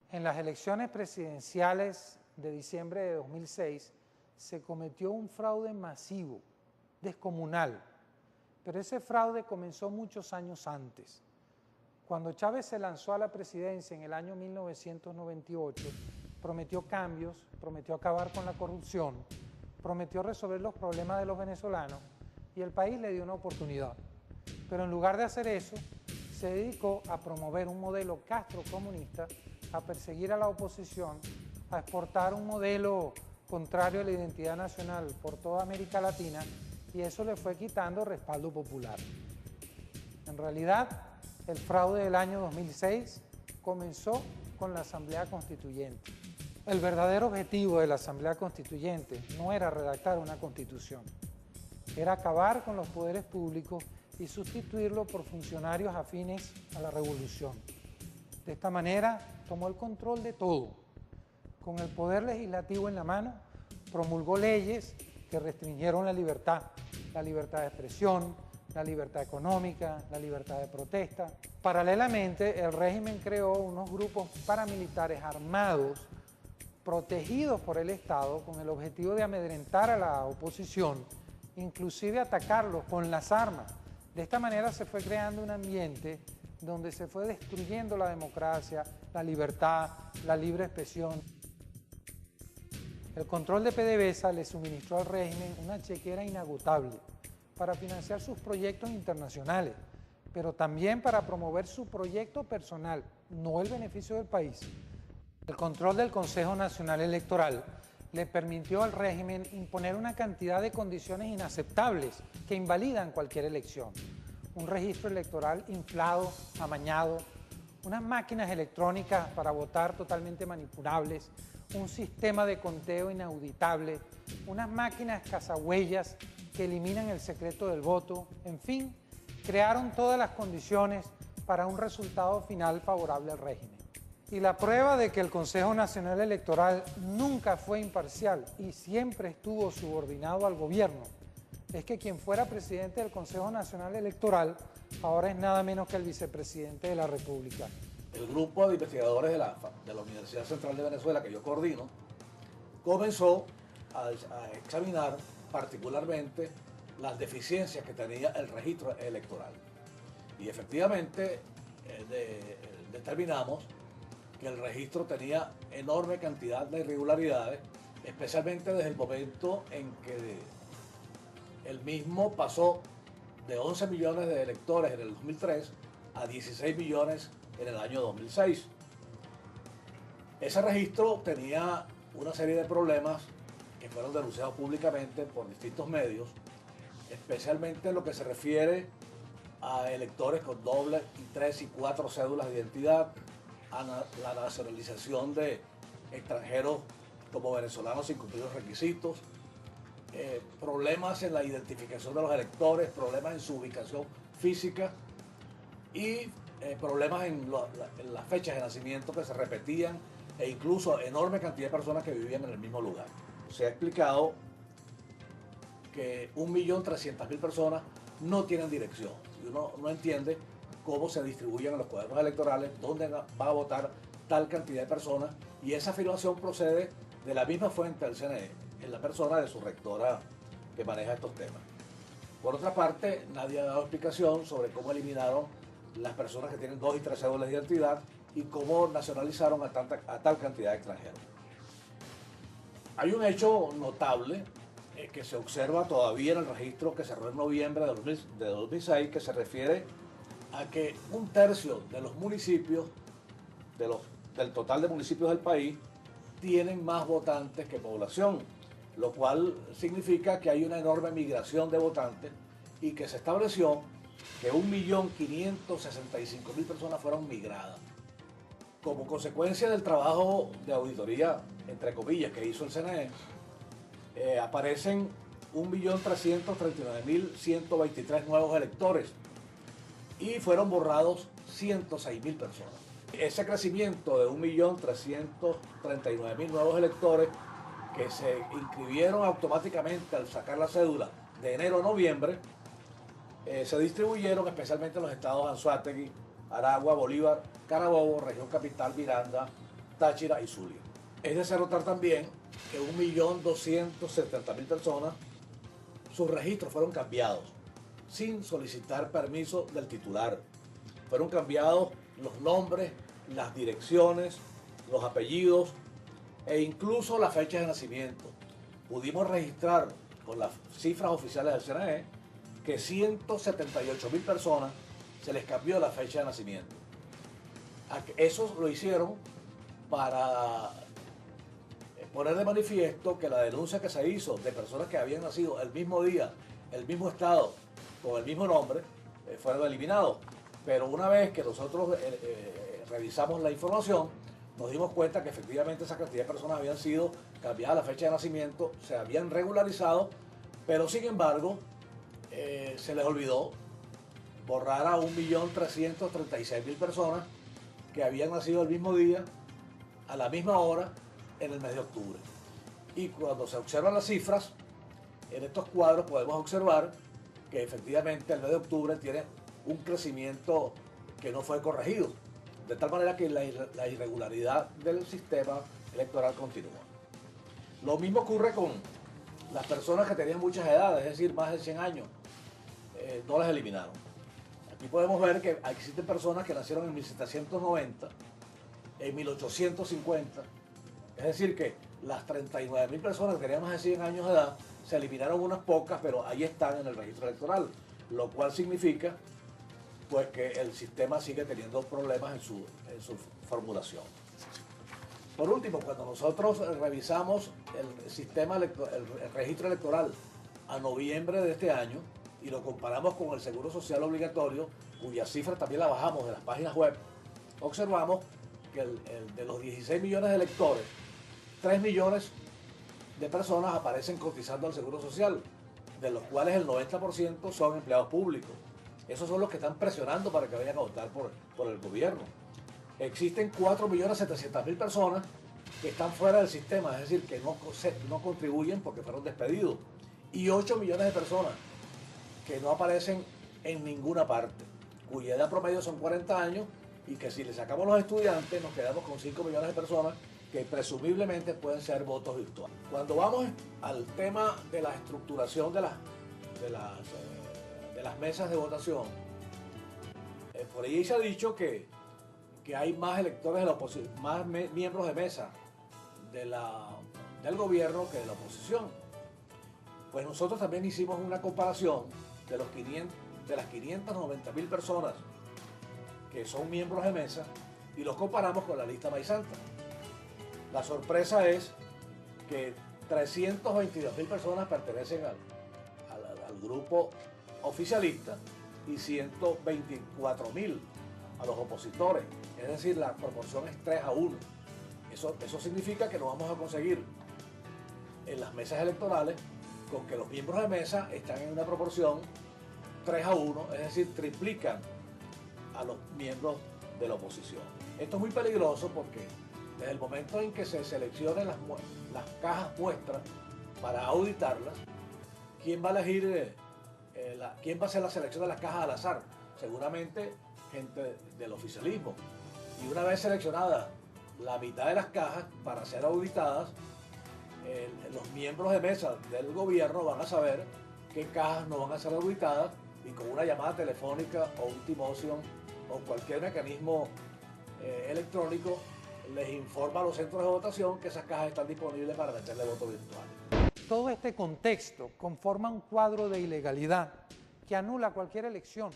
En las elecciones presidenciales de diciembre de 2006 se cometió un fraude masivo, descomunal, pero ese fraude comenzó muchos años antes. Cuando Chávez se lanzó a la presidencia en el año 1998, prometió cambios, prometió acabar con la corrupción, prometió resolver los problemas de los venezolanos y el país le dio una oportunidad. Pero en lugar de hacer eso, se dedicó a promover un modelo castrocomunista, a perseguir a la oposición, a exportar un modelo contrario a la identidad nacional por toda América Latina, y eso le fue quitando respaldo popular. En realidad, el fraude del año 2006 comenzó con la Asamblea Constituyente. El verdadero objetivo de la Asamblea Constituyente no era redactar una constitución, era acabar con los poderes públicos y sustituirlo por funcionarios afines a la revolución. De esta manera, tomó el control de todo. Con el poder legislativo en la mano, promulgó leyes que restringieron la libertad de expresión, la libertad económica, la libertad de protesta. Paralelamente, el régimen creó unos grupos paramilitares armados, protegidos por el Estado, con el objetivo de amedrentar a la oposición, inclusive atacarlos con las armas. De esta manera se fue creando un ambiente donde se fue destruyendo la democracia, la libertad, la libre expresión. El control de PDVSA le suministró al régimen una chequera inagotable para financiar sus proyectos internacionales, pero también para promover su proyecto personal, no el beneficio del país. El control del Consejo Nacional Electoral le permitió al régimen imponer una cantidad de condiciones inaceptables que invalidan cualquier elección. Un registro electoral inflado, amañado, unas máquinas electrónicas para votar totalmente manipulables, un sistema de conteo inauditable, unas máquinas cazahuellas que eliminan el secreto del voto, en fin, crearon todas las condiciones para un resultado final favorable al régimen. Y la prueba de que el Consejo Nacional Electoral nunca fue imparcial y siempre estuvo subordinado al gobierno es que quien fuera presidente del Consejo Nacional Electoral ahora es nada menos que el vicepresidente de la República. El grupo de investigadores de la Universidad Central de Venezuela, que yo coordino, comenzó a examinar particularmente las deficiencias que tenía el registro electoral. Y efectivamente determinamos que el registro tenía enorme cantidad de irregularidades, especialmente desde el momento en que el mismo pasó de 11 millones de electores en el 2003 a 16 millones en el año 2006. Ese registro tenía una serie de problemas que fueron denunciados públicamente por distintos medios, especialmente en lo que se refiere a electores con doble, 3 y 4 cédulas de identidad, a la nacionalización de extranjeros como venezolanos sin cumplir los requisitos, problemas en la identificación de los electores, problemas en su ubicación física y problemas en las fechas de nacimiento que se repetían e incluso enorme cantidad de personas que vivían en el mismo lugar. Se ha explicado que 1.300.000 personas no tienen dirección y uno no entiende cómo se distribuyen en los cuadernos electorales, dónde va a votar tal cantidad de personas, y esa afirmación procede de la misma fuente del CNE, en la persona de su rectora que maneja estos temas. Por otra parte, nadie ha dado explicación sobre cómo eliminaron las personas que tienen 2 y 3 cédulas de identidad y cómo nacionalizaron a tal cantidad de extranjeros. Hay un hecho notable que se observa todavía en el registro que cerró en noviembre de 2006, que se refiere a que 1/3 de los municipios, del total de municipios del país, tienen más votantes que población, lo cual significa que hay una enorme migración de votantes y que se estableció que 1.565.000 personas fueron migradas. Como consecuencia del trabajo de auditoría, entre comillas, que hizo el CNE, aparecen 1.339.123 nuevos electores y fueron borrados 106.000 personas. Ese crecimiento de 1.339.000 nuevos electores que se inscribieron automáticamente al sacar la cédula de enero a noviembre, se distribuyeron especialmente en los estados Anzoátegui, Aragua, Bolívar, Carabobo, Región Capital, Miranda, Táchira y Zulia. Es de hacer notar también que 1.270.000 personas, sus registros fueron cambiados sin solicitar permiso del titular. Fueron cambiados los nombres, las direcciones, los apellidos e incluso las fechas de nacimiento. Pudimos registrar con las cifras oficiales del CNE que 178.000 personas se les cambió la fecha de nacimiento. Eso lo hicieron para poner de manifiesto que la denuncia que se hizo de personas que habían nacido el mismo día, el mismo estado, con el mismo nombre, fueron eliminados. Pero una vez que nosotros revisamos la información, nos dimos cuenta que efectivamente esa cantidad de personas habían sido cambiadas la fecha de nacimiento, se habían regularizado, pero sin embargo se les olvidó borrar a 1.336.000 personas que habían nacido el mismo día, a la misma hora, en el mes de octubre. Y cuando se observan las cifras, en estos cuadros podemos observar que efectivamente el mes de octubre tiene un crecimiento que no fue corregido, de tal manera que la irregularidad del sistema electoral continúa. Lo mismo ocurre con las personas que tenían muchas edades, es decir, más de 100 años, no las eliminaron. Aquí podemos ver que existen personas que nacieron en 1790, en 1850, es decir que las 39.000 personas que tenían más de 100 años de edad, se eliminaron unas pocas, pero ahí están en el registro electoral, lo cual significa pues que el sistema sigue teniendo problemas en su formulación. Por último, cuando nosotros revisamos el sistema, el registro electoral a noviembre de este año y lo comparamos con el Seguro Social Obligatorio, cuya cifra también la bajamos de las páginas web, observamos que de los 16 millones de electores, 3 millones de personas aparecen cotizando al Seguro Social, de los cuales el 90% son empleados públicos. Esos son los que están presionando para que vayan a votar por el gobierno. Existen 4.700.000 personas que están fuera del sistema, es decir, que no contribuyen porque fueron despedidos. Y 8 millones de personas que no aparecen en ninguna parte, cuya edad promedio son 40 años y que si le sacamos los estudiantes nos quedamos con 5 millones de personas que presumiblemente pueden ser votos virtuales. Cuando vamos al tema de la estructuración de las mesas de votación, por ahí se ha dicho que hay más electores de la oposición, más miembros de mesa del gobierno que de la oposición. Pues nosotros también hicimos una comparación de las 590.000 personas que son miembros de mesa y los comparamos con la lista Maíz Santa. La sorpresa es que 322.000 personas pertenecen al grupo oficialista y 124.000 a los opositores. Es decir, la proporción es 3-1. Eso significa que no vamos a conseguir en las mesas electorales con que los miembros de mesa están en una proporción 3-1, es decir, triplican a los miembros de la oposición. Esto es muy peligroso porque desde el momento en que se seleccionen las cajas muestras para auditarlas, ¿quién va a elegir, quién va a hacer la selección de las cajas al azar? Seguramente gente del oficialismo. Y una vez seleccionada la mitad de las cajas para ser auditadas, los miembros de mesa del gobierno van a saber qué cajas no van a ser auditadas y con una llamada telefónica o un T-Motion o cualquier mecanismo electrónico les informa a los centros de votación que esas cajas están disponibles para meterle voto virtual. Todo este contexto conforma un cuadro de ilegalidad que anula cualquier elección